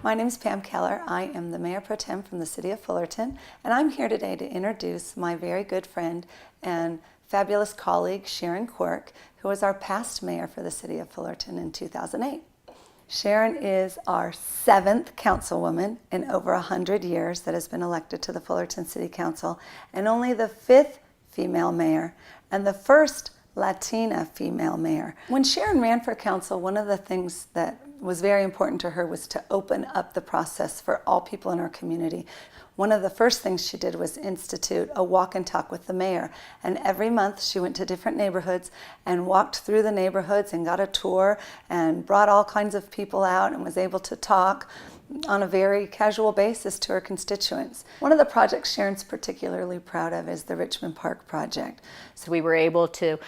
My name is Pam Keller. I am the Mayor Pro Tem from the City of Fullerton, and I'm here today to introduce my very good friend and fabulous colleague, Sharon Quirk, who was our past mayor for the City of Fullerton in 2008. Sharon is our 7th councilwoman in over 100 years that has been elected to the Fullerton City Council, and only the 5th female mayor and the first Latina female mayor. When Sharon ran for council, one of the things that was very important to her was to open up the process for all people in our community. One of the first things she did was institute a walk and talk with the mayor. And every month she went to different neighborhoods and walked through the neighborhoods and got a tour and brought all kinds of people out and was able to talk on a very casual basis to her constituents. One of the projects Sharon's particularly proud of is the Richmond Park project. So we were able to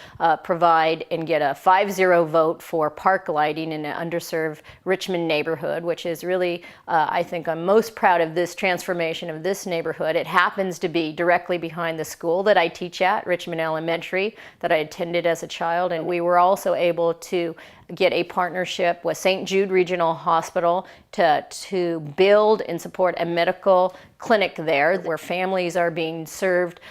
provide and get a 5-0 vote for park lighting in an underserved Richmond neighborhood, which is really, I think I'm most proud of this transformation of this neighborhood. It happens to be directly behind the school that I teach at, Richmond Elementary, that I attended as a child, and we were also able to get a partnership with St. Jude Regional Hospital to build and support a medical clinic there where families are being served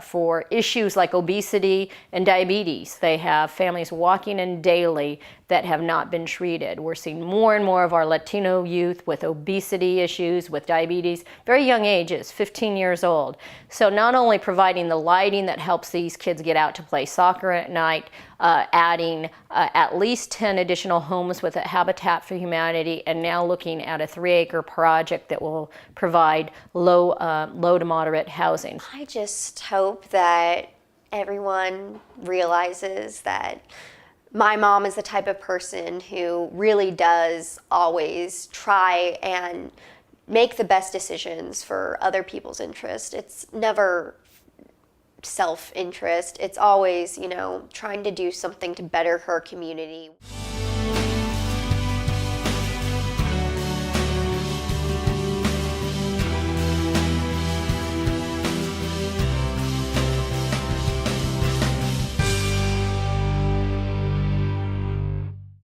for issues like obesity and diabetes. They have families walking in daily that have not been treated. We're seeing more and more of our Latino youth with obesity issues, with diabetes, very young ages, 15 years old. So not only providing the lighting that helps these kids get out to play soccer at night, adding at least 10 additional homes with a Habitat for Humanity, and now looking at a 3-acre project that will provide low to moderate housing. I just hope that everyone realizes that my mom is the type of person who really does always try and make the best decisions for other people's interest. It's never self-interest. It's always, trying to do something to better her community.